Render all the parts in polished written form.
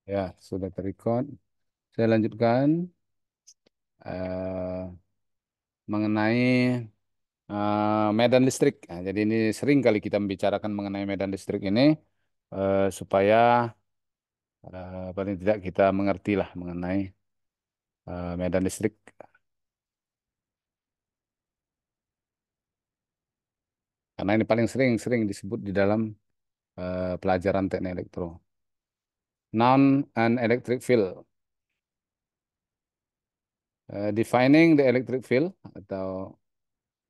Ya, sudah terrecord. Saya lanjutkan eh, mengenai medan listrik. Nah, jadi ini sering kali kita membicarakan mengenai medan listrik ini supaya paling tidak kita mengerti lah mengenai medan listrik. Karena ini paling sering disebut di dalam pelajaran teknik elektro. Noun and electric field. Defining the electric field atau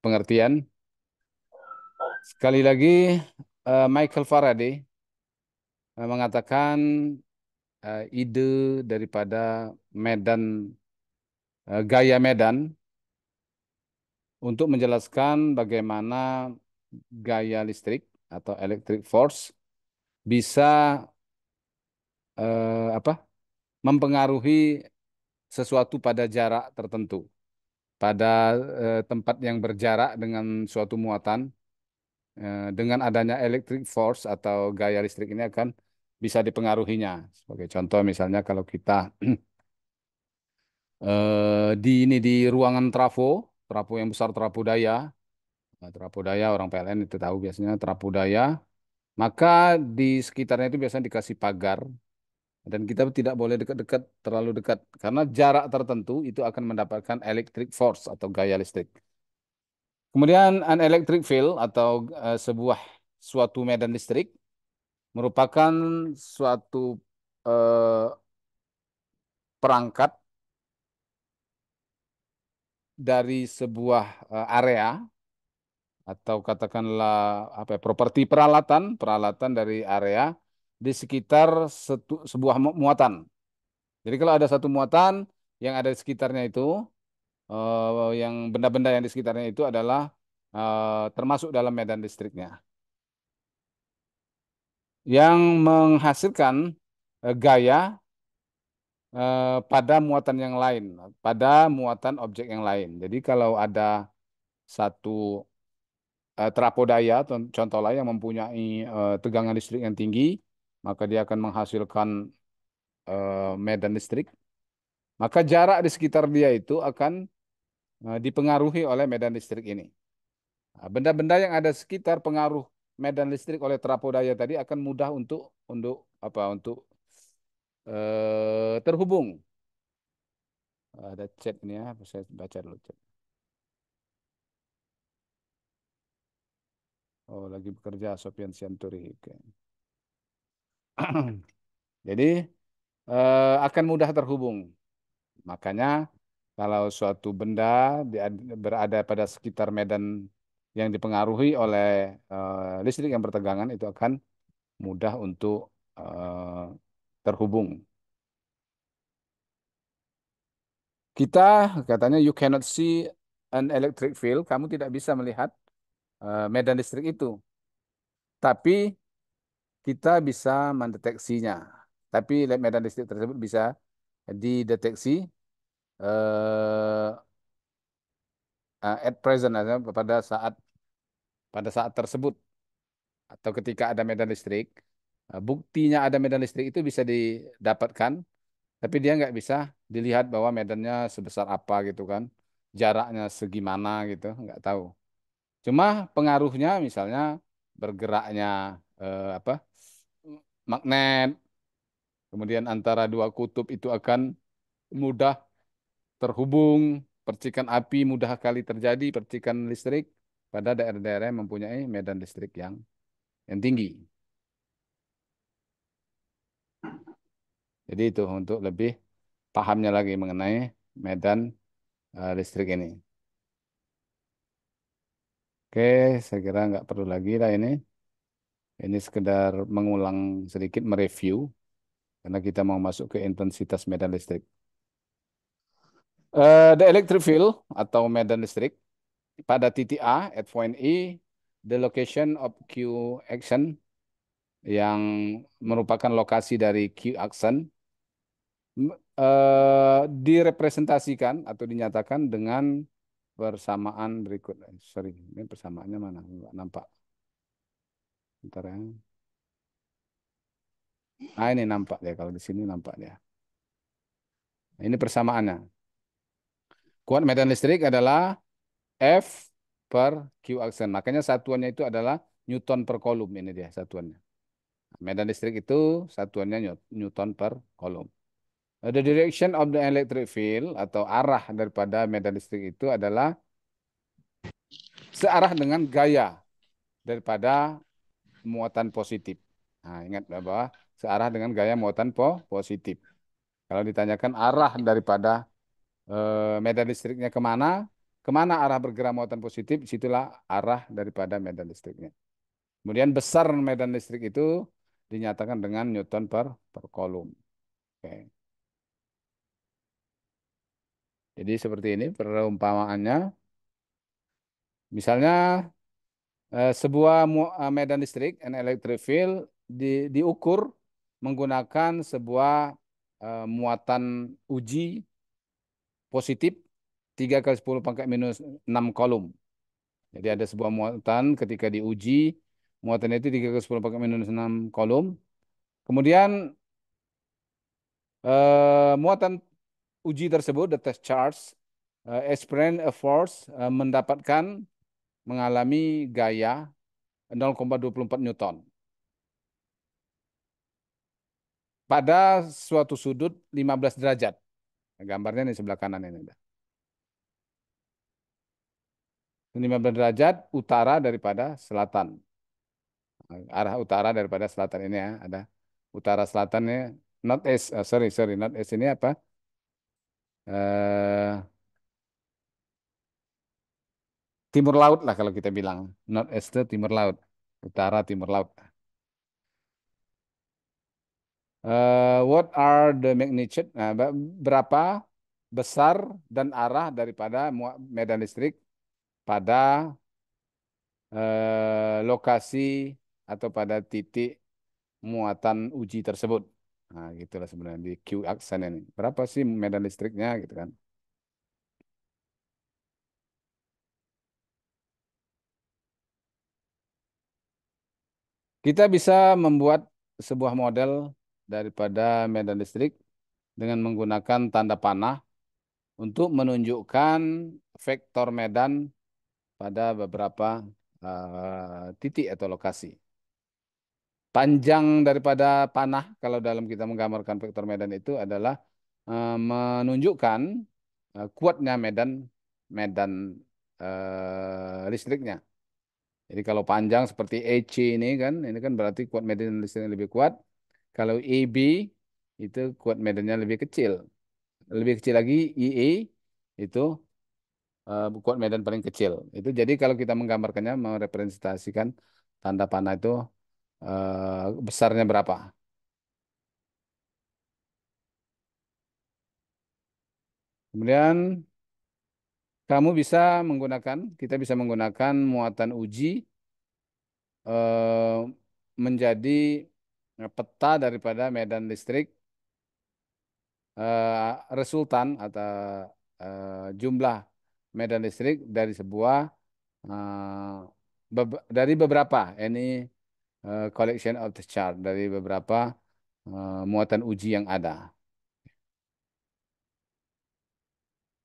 pengertian. Sekali lagi, Michael Faraday mengatakan ide daripada medan gaya medan untuk menjelaskan bagaimana gaya listrik atau electric force bisa apa mempengaruhi sesuatu pada jarak tertentu, pada tempat yang berjarak dengan suatu muatan. Dengan adanya electric force atau gaya listrik ini akan bisa dipengaruhinya. Sebagai contoh misalnya kalau kita di ruangan trafo, trafo yang besar, trafo daya. Nah, trafo daya orang PLN itu tahu biasanya trafo daya. Maka di sekitarnya itu biasanya dikasih pagar dan kita tidak boleh dekat-dekat terlalu dekat karena jarak tertentu itu akan mendapatkan electric force atau gaya listrik. Kemudian an electric field atau sebuah suatu medan listrik merupakan suatu eh, perangkat dari sebuah area atau katakanlah apa ya, properti peralatan peralatan dari area di sekitar sebuah muatan. Jadi kalau ada satu muatan yang ada di sekitarnya itu, yang benda-benda yang di sekitarnya itu adalah termasuk dalam medan listriknya, yang menghasilkan gaya pada muatan yang lain, pada muatan objek yang lain. Jadi kalau ada satu trapodaya, contohnya yang mempunyai tegangan listrik yang tinggi, maka dia akan menghasilkan medan listrik. Maka jarak di sekitar dia itu akan dipengaruhi oleh medan listrik ini. Nah, benda-benda yang ada sekitar pengaruh medan listrik oleh trapodaya tadi akan mudah untuk apa? Untuk terhubung. Ada chat ini ya, saya baca dulu chat. Oh, lagi bekerja Sofian Sianturi. Oke. Jadi akan mudah terhubung. Makanya kalau suatu benda berada pada sekitar medan yang dipengaruhi oleh listrik yang bertegangan itu akan mudah untuk terhubung. Kita katanya you cannot see an electric field, kamu tidak bisa melihat medan listrik itu, tapi kita bisa mendeteksinya. Tapi medan listrik tersebut bisa dideteksi eh, at present, pada saat tersebut atau ketika ada medan listrik. Buktinya ada medan listrik itu bisa didapatkan, tapi dia nggak bisa dilihat bahwa medannya sebesar apa gitu kan, jaraknya segimana gitu, nggak tahu. Cuma pengaruhnya misalnya bergeraknya apa magnet, kemudian antara dua kutub itu akan mudah terhubung, percikan api mudah kali terjadi, percikan listrik pada daerah-daerah yang mempunyai medan listrik yang tinggi. Jadi itu untuk lebih pahamnya lagi mengenai medan listrik ini. Oke, saya kira nggak perlu lagi lah ini. Ini sekedar mengulang sedikit, mereview, karena kita mau masuk ke intensitas medan listrik. The electric field atau medan listrik pada titik A, at point E, the location of Q action yang merupakan lokasi dari Q action direpresentasikan atau dinyatakan dengan persamaan berikut. Sorry, ini persamaannya mana? Nggak nampak. Bentar ya. Nah, ini nampak dia. Kalau di sini nampak dia. Nah, ini persamaannya. Kuat medan listrik adalah F per Q aksen. Makanya satuannya itu adalah Newton per kolom. Ini dia satuannya. Medan listrik itu satuannya Newton per kolom. The direction of the electric field atau arah daripada medan listrik itu adalah searah dengan gaya daripada muatan positif. Nah, ingat bahwa searah dengan gaya muatan positif. Kalau ditanyakan arah daripada medan listriknya kemana arah bergerak muatan positif, situlah arah daripada medan listriknya. Kemudian besar medan listrik itu dinyatakan dengan Newton per kolom. Oke. Jadi seperti ini perumpamaannya. Misalnya sebuah medan listrik, an electric field, diukur menggunakan sebuah muatan uji positif 3 kali 10 pangkat minus 6 kolom. Jadi ada sebuah muatan ketika diuji, muatannya itu 3 kali 10 pangkat minus 6 kolom. Kemudian muatan uji tersebut, the test charge, experience a force, mendapatkan, mengalami gaya 0,24 Newton. Pada suatu sudut 15 derajat. Gambarnya di sebelah kanan ini. 15 derajat utara daripada selatan. Arah utara daripada selatan ini ya. Ada utara selatannya. North east, sorry, north east ini apa? Eh, Timur laut lah kalau kita bilang. North east itu timur laut. Utara timur laut. What are the magnitude? Nah, berapa besar dan arah daripada medan listrik pada lokasi atau pada titik muatan uji tersebut. Nah, gitulah sebenarnya di Q aksen ini. Berapa sih medan listriknya gitu kan? Kita bisa membuat sebuah model daripada medan listrik dengan menggunakan tanda panah untuk menunjukkan vektor medan pada beberapa titik atau lokasi. Panjang daripada panah kalau dalam kita menggambarkan vektor medan itu adalah menunjukkan kuatnya medan medan listriknya. Jadi kalau panjang seperti EC ini kan berarti kuat medan listriknya lebih kuat. Kalau EB itu kuat medannya lebih kecil. Lebih kecil lagi EA itu kuat medan paling kecil. Itu jadi kalau kita menggambarkannya merepresentasikan tanda panah itu besarnya berapa. Kemudian kita bisa menggunakan muatan uji eh, menjadi peta daripada medan listrik resultan atau jumlah medan listrik dari sebuah dari beberapa ini collection of the chart dari beberapa muatan uji yang ada.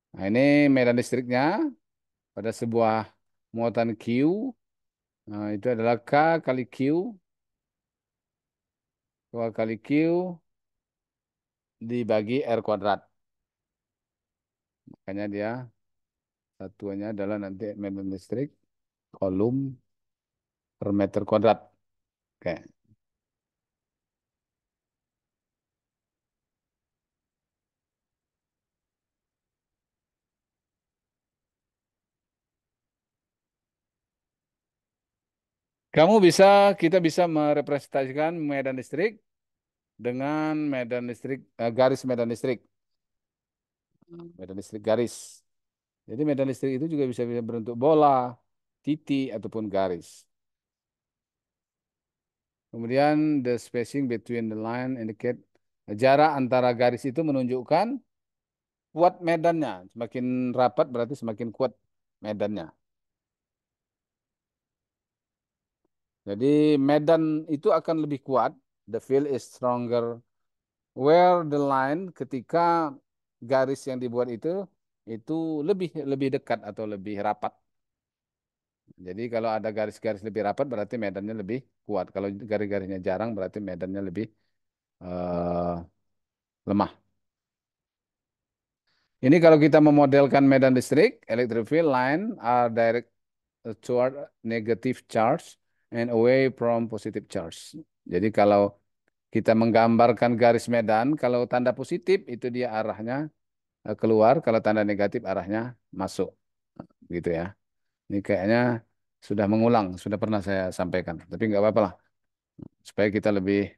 Nah, ini medan listriknya pada sebuah muatan Q. Nah, itu adalah K kali Q dibagi R kuadrat. Makanya dia satuannya adalah nanti medan listrik kolom per meter kuadrat. Oke. Kita bisa merepresentasikan medan listrik dengan garis medan listrik. Medan listrik garis. Jadi medan listrik itu juga bisa berbentuk bola, titik, ataupun garis. Kemudian the spacing between the line indicate jarak antara garis itu menunjukkan kuat medannya. Semakin rapat berarti semakin kuat medannya. Jadi medan itu akan lebih kuat The field is stronger where the line ketika garis yang dibuat itu lebih lebih dekat atau lebih rapat. Jadi kalau ada garis-garis lebih rapat berarti medannya lebih kuat. Kalau garis-garisnya jarang berarti medannya lebih eh, lemah. Ini kalau kita memodelkan medan listrik, electric field line are direct toward negative charge and away from positive charge. Jadi kalau kita menggambarkan garis medan, kalau tanda positif itu dia arahnya keluar, kalau tanda negatif arahnya masuk, gitu ya. Ini kayaknya sudah mengulang, sudah pernah saya sampaikan, tapi nggak apa-apa lah, supaya kita lebih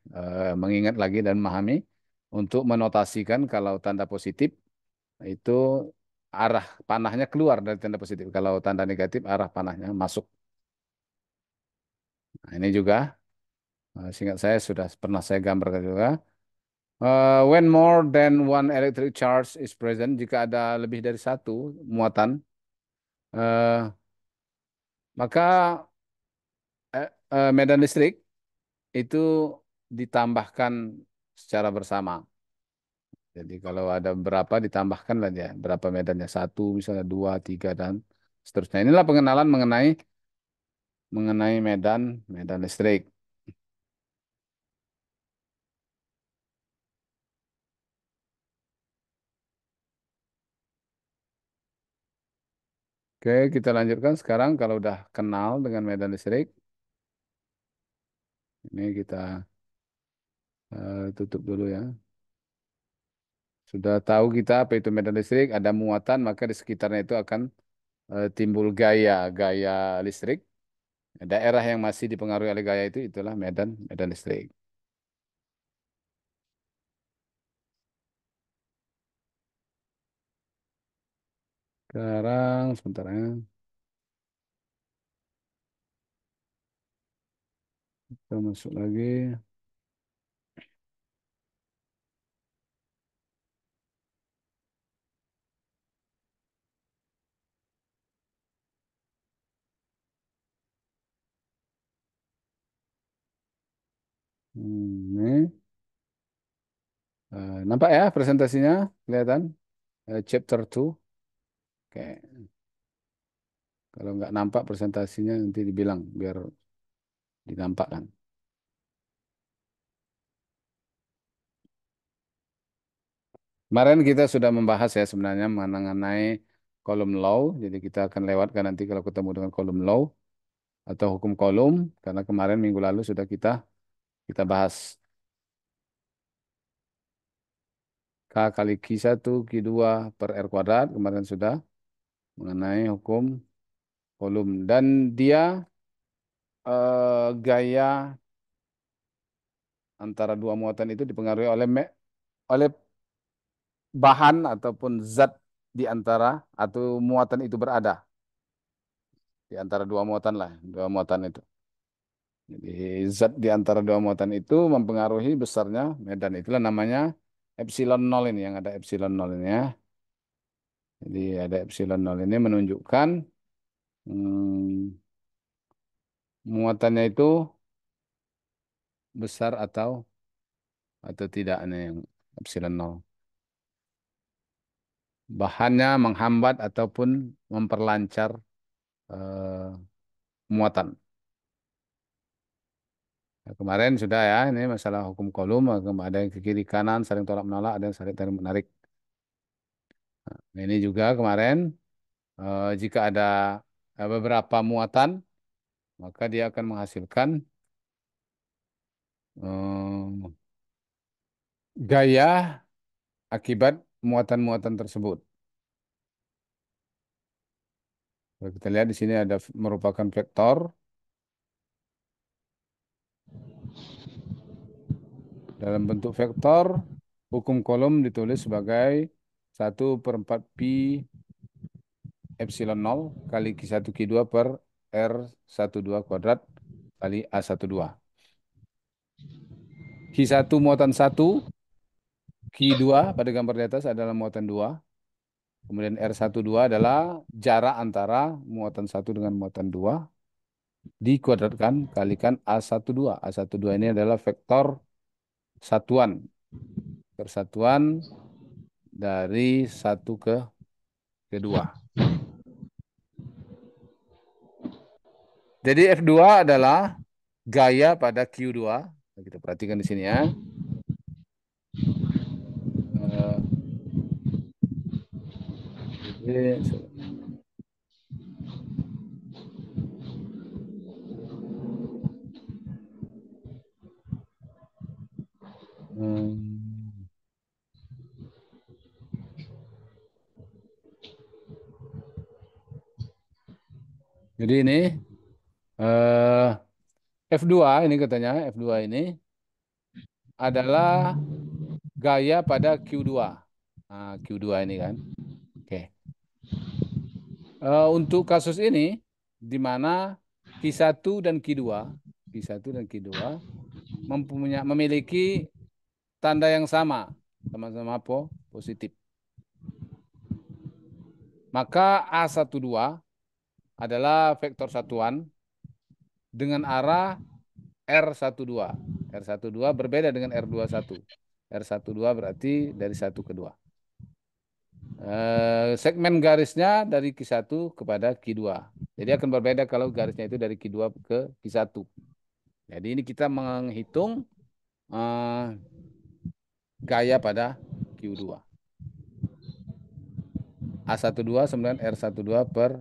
mengingat lagi dan memahami untuk menotasikan kalau tanda positif itu arah panahnya keluar dari tanda positif, kalau tanda negatif arah panahnya masuk. Nah, ini juga singkat saya sudah pernah saya gambarkan juga. When more than one electric charge is present, jika ada lebih dari satu muatan, eh, maka medan listrik itu ditambahkan secara bersama. Jadi kalau ada berapa ditambahkan lah ya, berapa medannya satu, misalnya dua, tiga dan seterusnya. Inilah pengenalan mengenai mengenai medan medan listrik. Oke, kita lanjutkan sekarang kalau udah kenal dengan medan listrik. Ini kita tutup dulu ya. Sudah tahu kita apa itu medan listrik, ada muatan, maka di sekitarnya itu akan timbul gaya, gaya listrik. Daerah yang masih dipengaruhi oleh gaya itu itulah medan medan listrik. Sekarang sebentar ya, kita masuk lagi. Ini nampak ya presentasinya, kelihatan. Chapter 2. Oke. Kalau nggak nampak presentasinya nanti dibilang biar dinampakkan. Kemarin kita sudah membahas ya sebenarnya mengenai kolom law. Jadi kita akan lewatkan nanti kalau ketemu dengan kolom law atau hukum kolom, karena kemarin minggu lalu sudah kita bahas K kali Q1 Q2 per R kuadrat kemarin sudah mengenai hukum kolom, dan dia gaya antara dua muatan itu dipengaruhi oleh bahan ataupun zat di antara atau muatan itu berada di antara dua muatan lah, dua muatan itu. Jadi zat di antara dua muatan itu mempengaruhi besarnya medan. Itulah namanya epsilon nol ini, yang ada epsilon nol ini ya. Jadi ada epsilon nol ini menunjukkan hmm, muatannya itu besar atau tidak, ini yang epsilon nol. Bahannya menghambat ataupun memperlancar muatan. Nah, kemarin sudah ya, ini masalah hukum kolom, ada yang ke kiri kanan saling tolak menolak, ada yang saling tarik menarik. Nah, ini juga kemarin jika ada beberapa muatan, maka dia akan menghasilkan eh, gaya akibat muatan-muatan tersebut. Kalau kita lihat di sini ada merupakan vektor. Dalam bentuk vektor, hukum kolom ditulis sebagai 1/4 pi epsilon nol kali Q1 Q2 per R12 kuadrat kali A12. Q1 muatan 1, Q2 pada gambar di atas adalah muatan 2. Kemudian R12 adalah jarak antara muatan 1 dengan muatan 2 dikuadratkan kalikan A12. A12 ini adalah vektor satuan, persatuan dari satu ke kedua. Jadi F2 adalah gaya pada Q2. Kita perhatikan di sini ya. Eh, jadi, hmm, jadi ini eh, F2 ini katanya F2 ini adalah gaya pada Q2. Nah, Q2 ini kan. Oke. Untuk kasus ini di mana Q1 dan Q2, Q1 dan Q2 memiliki tanda yang sama, sama-sama positif. Maka A12 adalah vektor satuan dengan arah R12. R12 berbeda dengan R21. R12 berarti dari satu ke dua. Segmen garisnya dari Q1 kepada Q2. Jadi akan berbeda kalau garisnya itu dari Q2 ke Q1. Jadi ini kita menghitung eh, gaya pada Q2. A12 sembilan R12 per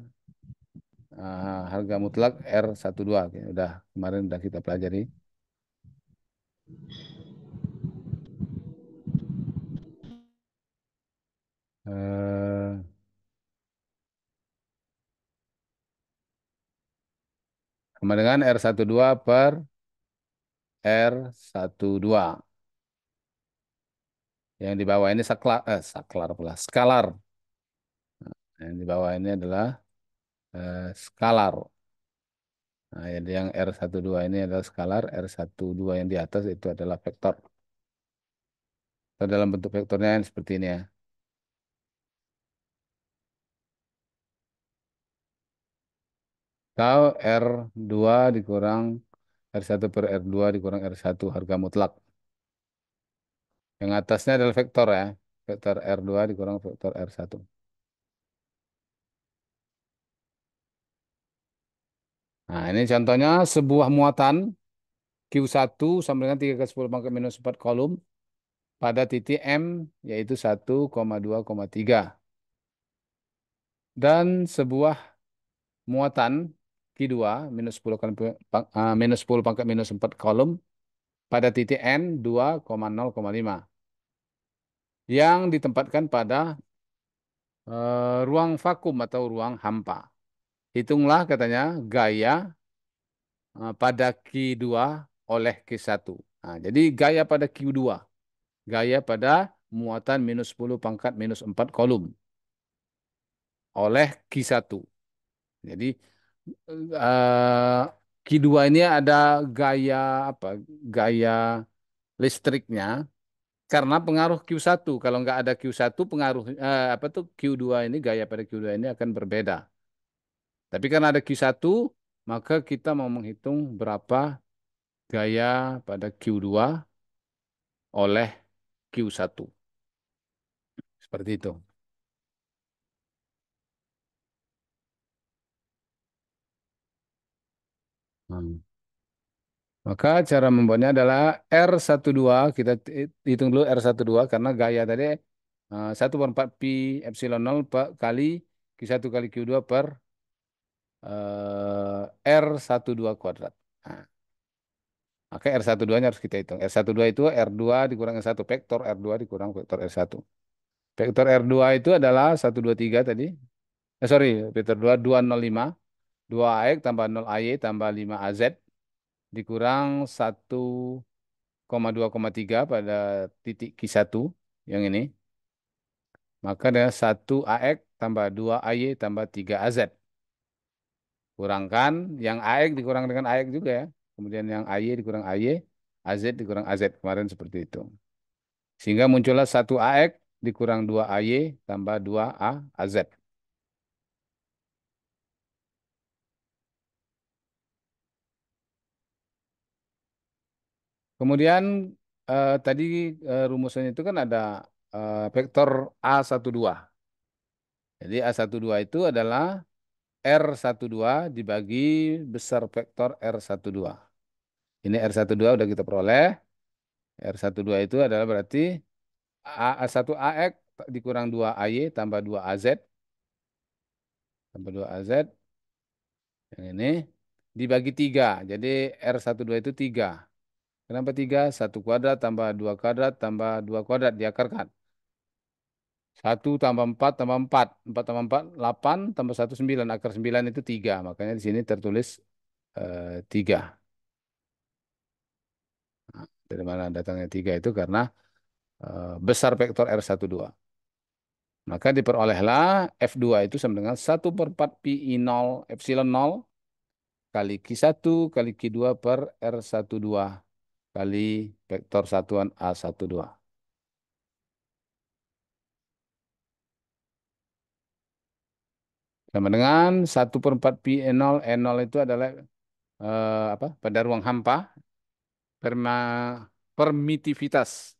harga mutlak R12. Oke, udah kemarin udah kita pelajari. Eh, Sama dengan R12 per R12. Yang di bawah ini saklar pula, skalar. Yang di bawah ini adalah skalar. Nah, yang R12 ini adalah skalar, R12 yang di atas itu adalah vektor. Atau dalam bentuk vektornya yang seperti ini ya. Atau R2 dikurang R1 per R2 dikurang R1 harga mutlak. Yang atasnya adalah vektor ya. Vektor R2 dikurang vektor R1. Nah, ini contohnya sebuah muatan Q1 sama dengan 3 ke 10 pangkat minus 4 kolom pada titik M yaitu 1,2,3 dan sebuah muatan Q2 minus 10 kali minus 10 pangkat minus 4 kolom pada titik N 2,0,5 yang ditempatkan pada ruang vakum atau ruang hampa. Hitunglah katanya gaya pada Q2 oleh Q1. Nah, jadi gaya pada Q2, gaya pada muatan minus 10 pangkat minus 4 kolom oleh Q1. Jadi eh, Q2 ini ada gaya apa? Gaya listriknya karena pengaruh Q1. Kalau nggak ada Q1 pengaruh apa tuh Q2 ini gaya pada Q2 ini akan berbeda. Tapi karena ada Q1 maka kita mau menghitung berapa gaya pada Q2 oleh Q1. Seperti itu. Hmm. Maka cara membuatnya adalah R12. Kita hitung dulu R12 karena gaya tadi 1 per 4 pi epsilon 0 kali Q1 kali Q2 per R12 kuadrat. Nah, maka R12-nya harus kita hitung. R12 itu R2 dikurang R1. Vektor R2 dikurang vektor R1. Vektor R2 itu adalah 123 tadi. Sorry, vektor 2, 205. 2AX tambah 0AY tambah 5AZ dikurang 1,2,3 pada titik Q1 yang ini. Maka ada 1AX tambah 2AY tambah 3AZ. Kurangkan yang AX dikurang dengan AX juga ya. Kemudian yang AY dikurang AY, AZ dikurang AZ. Kemarin seperti itu. Sehingga muncullah 1AX dikurang 2AY tambah 2AZ. Kemudian Tadi rumusannya itu kan ada vektor A12. Jadi A12 itu adalah R12 dibagi besar vektor R12. Ini R12 udah kita peroleh. R12 itu adalah berarti A1 AX dikurang 2 AY tambah 2 AZ tambah 2 AZ yang ini dibagi 3. Jadi R12 itu 3. Kenapa 3? 1 kuadrat tambah 2 kuadrat tambah 2 kuadrat diakarkan. 1 tambah 4 tambah 4. 4 tambah 4, 8 tambah 1, 9. Akar 9 itu 3. Makanya di sini tertulis 3. Nah, dari mana datangnya 3 itu karena besar vektor R12. Maka diperolehlah F2 itu sama dengan 1/4 pi I0 epsilon 0 kali Q1 kali Q2 per R12 kali vektor satuan A12. Sama dengan 1/4 pi E0. E0 itu adalah apa? Pada ruang hampa, perma, permitivitas,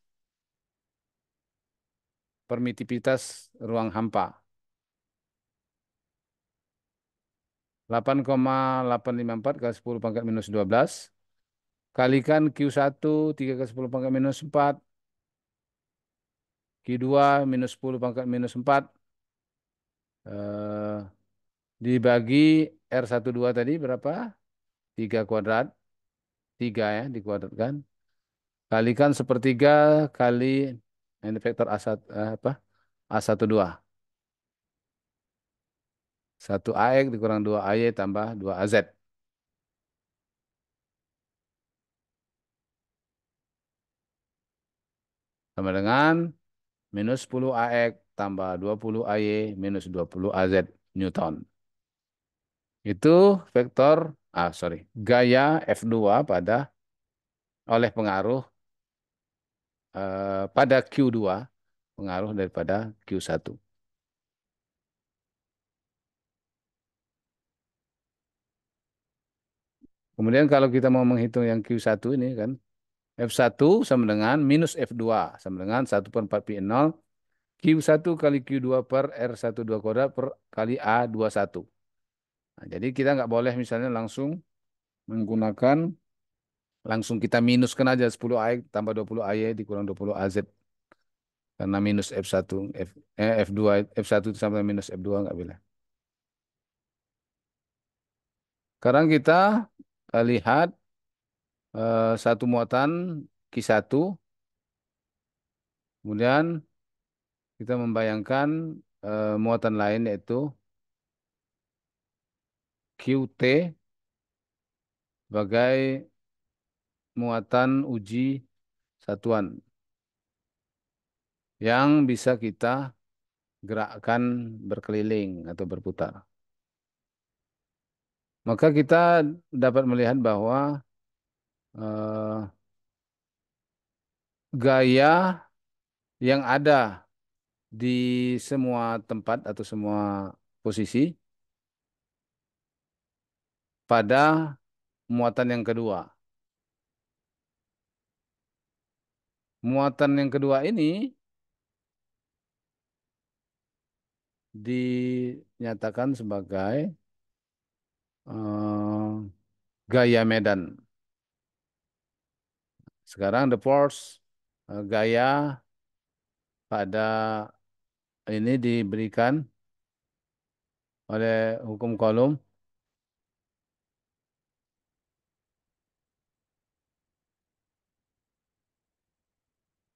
permitivitas ruang hampa. 8,854 kali 10 pangkat minus 12. Kalikan Q1 3 kali 10 pangkat minus 4. Q2 minus 10 pangkat minus 4. Eh, dibagi R12 tadi berapa? 3 kuadrat. 3 ya dikuadratkan. Kalikan sepertiga kali ini vektor A1, apa? A12. 1 AX dikurang 2 AY tambah 2 AZ. Sama dengan minus 10 AX tambah 20 AY minus 20 AZ Newton. Itu vektor, sorry, gaya F2 pada oleh pengaruh pada Q2, pengaruh daripada Q1. Kemudian kalau kita mau menghitung yang Q1 ini kan, F1 sama dengan minus F2 sama dengan 1/4 pi nol Q1 kali Q2 per R12 kuadrat per kali A21. Nah, jadi kita nggak boleh misalnya langsung menggunakan, langsung kita minuskan aja 10 AX tambah 20 AY dikurang 20 AZ. Karena minus F1, F2, F1 itu sama dengan minus F2 nggak boleh. Sekarang kita lihat satu muatan Q1, kemudian kita membayangkan muatan lain yaitu QT sebagai muatan uji satuan yang bisa kita gerakkan berkeliling atau berputar. Maka kita dapat melihat bahwa eh, gaya yang ada di semua tempat atau semua posisi pada muatan yang kedua. Muatan yang kedua ini dinyatakan sebagai eh, gaya medan. Sekarang the force gaya pada ini diberikan oleh hukum Coulomb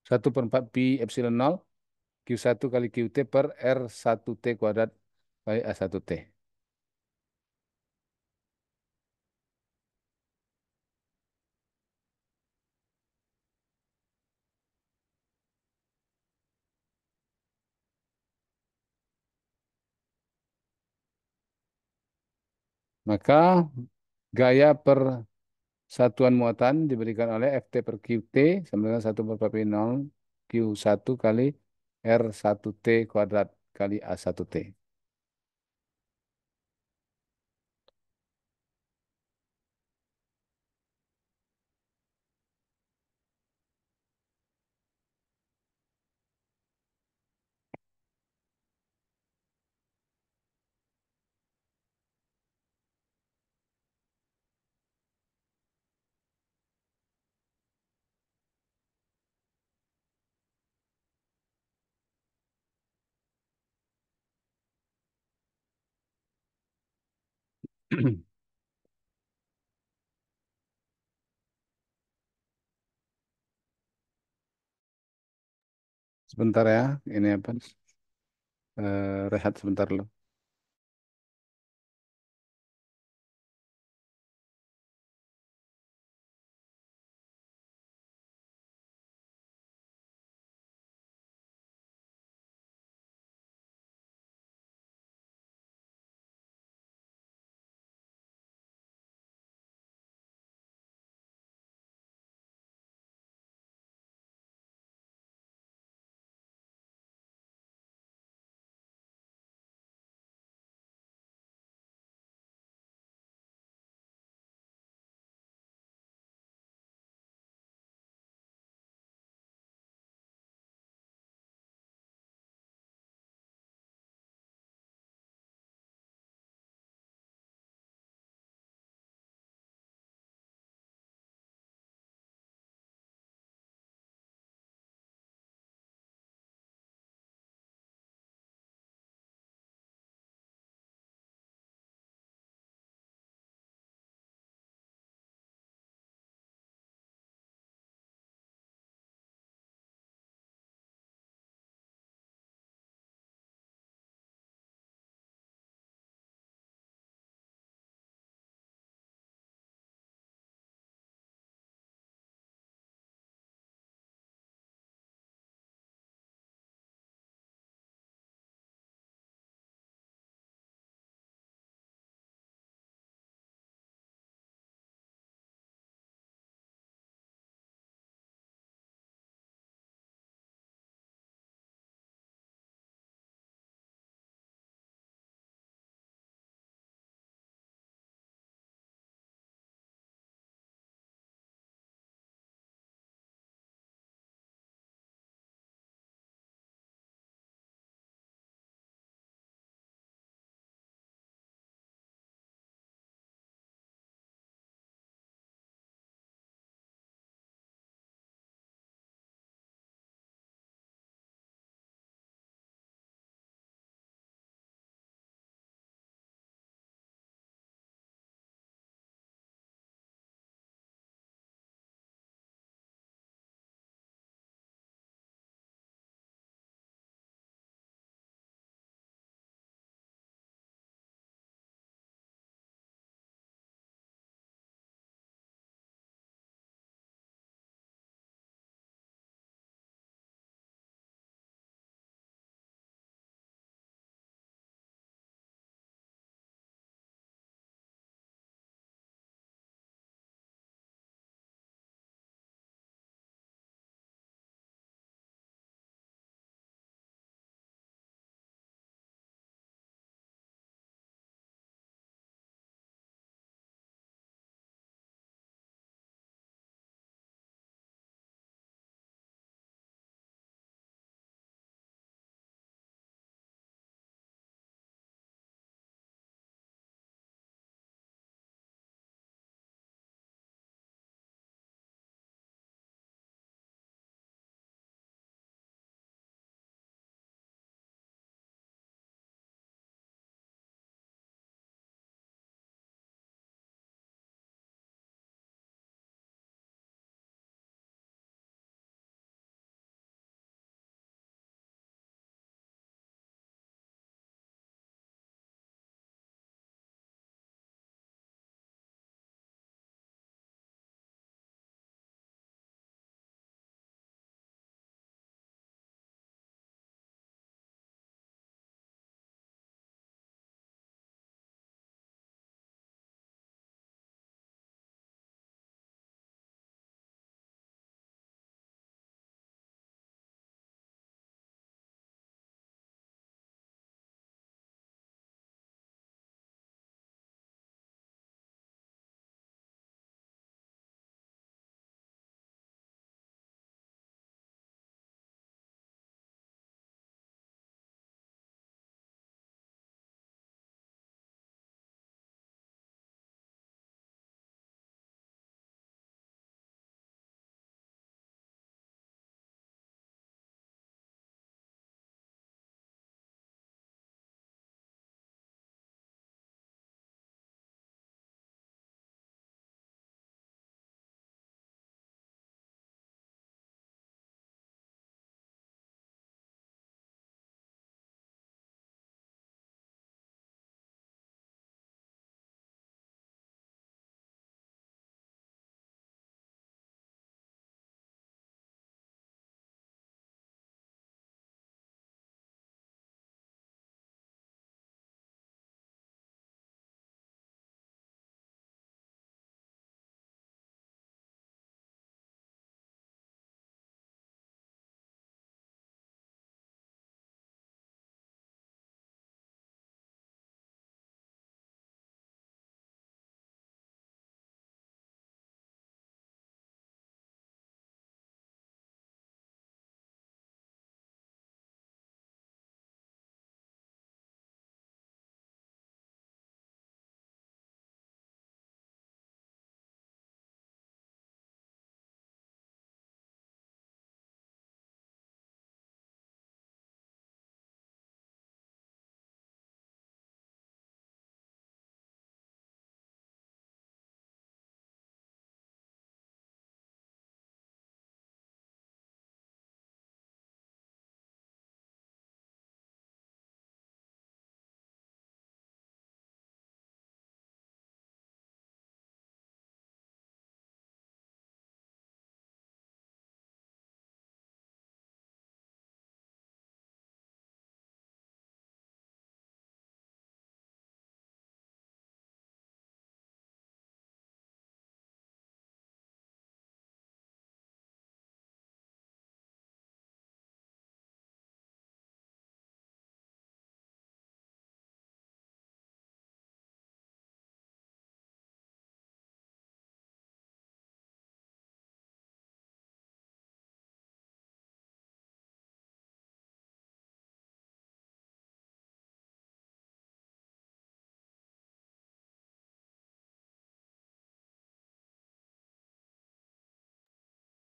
1/4 pi epsilon 0 Q1 kali QT per R1T kuadrat kali A1T. Maka gaya per satuan muatan diberikan oleh FT per QT sama dengan 1/4 pi 0 Q1 kali R1T kuadrat kali A1T. Sebentar ya, ini apa? Rehat sebentar loh.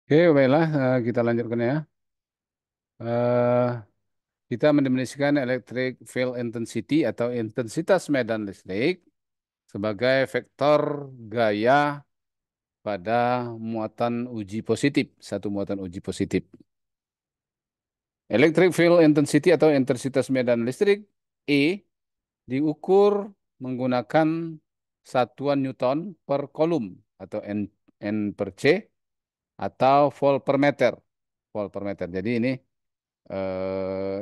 Oke, baiklah, kita lanjutkan ya. Eh, kita mendefinisikan electric field intensity atau intensitas medan listrik sebagai vektor gaya pada muatan uji positif, satu muatan uji positif. Electric field intensity atau intensitas medan listrik E diukur menggunakan satuan Newton per kolom atau N per C atau volt per meter. Volt per meter. Jadi ini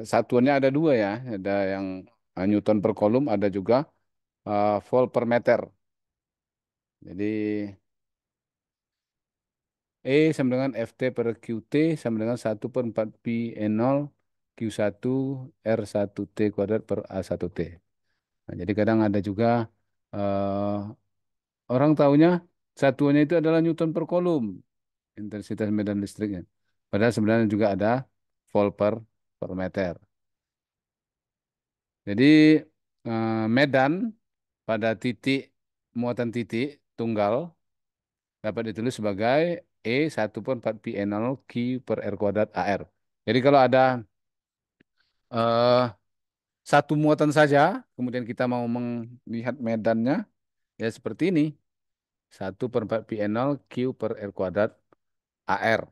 satuannya ada dua ya. Ada yang Newton per kolom, ada juga volt per meter. Jadi E sama dengan FT per QT sama dengan 1/4 pi N0 Q1 R1 T kuadrat per A1 T. Nah, jadi kadang ada juga eh, orang taunya satuannya itu adalah Newton per kolom, intensitas medan listriknya. Padahal sebenarnya juga ada volt per meter. Jadi medan pada titik muatan titik tunggal dapat ditulis sebagai E1/4 pi N0 Q per R kuadrat AR. Jadi kalau ada eh, satu muatan saja, kemudian kita mau melihat medannya, ya seperti ini. 1/4 pi N0 Q per R kuadrat AR.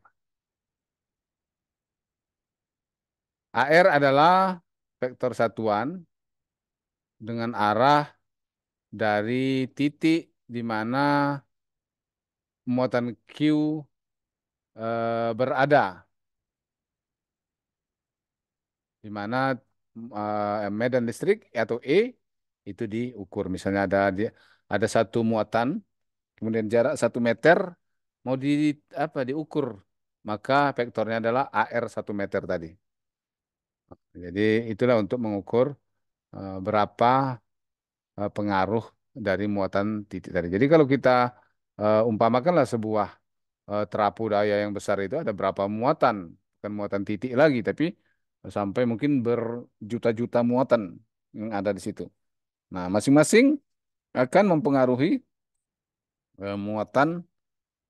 AR adalah vektor satuan dengan arah dari titik di mana muatan Q berada, di mana medan listrik atau E itu diukur. Misalnya ada satu muatan, kemudian jarak 1 meter mau diukur, maka vektornya adalah AR 1 meter tadi. Jadi itulah untuk mengukur berapa pengaruh dari muatan titik tadi. Jadi kalau kita umpamakanlah sebuah terapu daya yang besar itu ada berapa muatan, bukan muatan titik lagi, tapi sampai mungkin berjuta-juta muatan yang ada di situ. Nah, masing-masing akan mempengaruhi muatan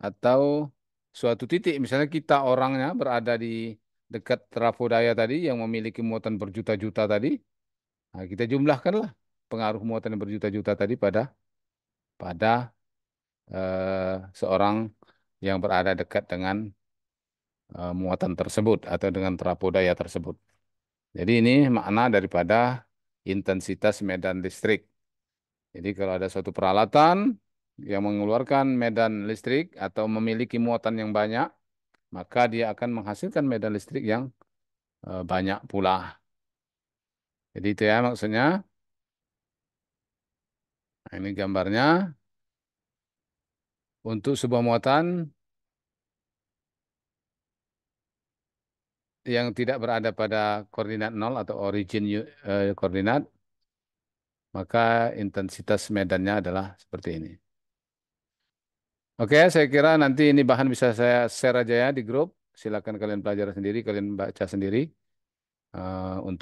atau suatu titik. Misalnya kita orangnya berada di dekat trafo daya tadi yang memiliki muatan berjuta-juta tadi, nah, kita jumlahkanlah pengaruh muatan yang berjuta-juta tadi pada pada seorang yang berada dekat dengan muatan tersebut atau dengan trafo daya tersebut. Jadi ini makna daripada intensitas medan listrik. Jadi kalau ada suatu peralatan yang mengeluarkan medan listrik atau memiliki muatan yang banyak, maka dia akan menghasilkan medan listrik yang banyak pula. Jadi itu ya maksudnya. Nah, ini gambarnya untuk sebuah muatan yang tidak berada pada koordinat nol atau origin koordinat, maka intensitas medannya adalah seperti ini. Oke, saya kira nanti ini bahan bisa saya share aja ya di grup. Silakan kalian pelajari sendiri, kalian baca sendiri untuk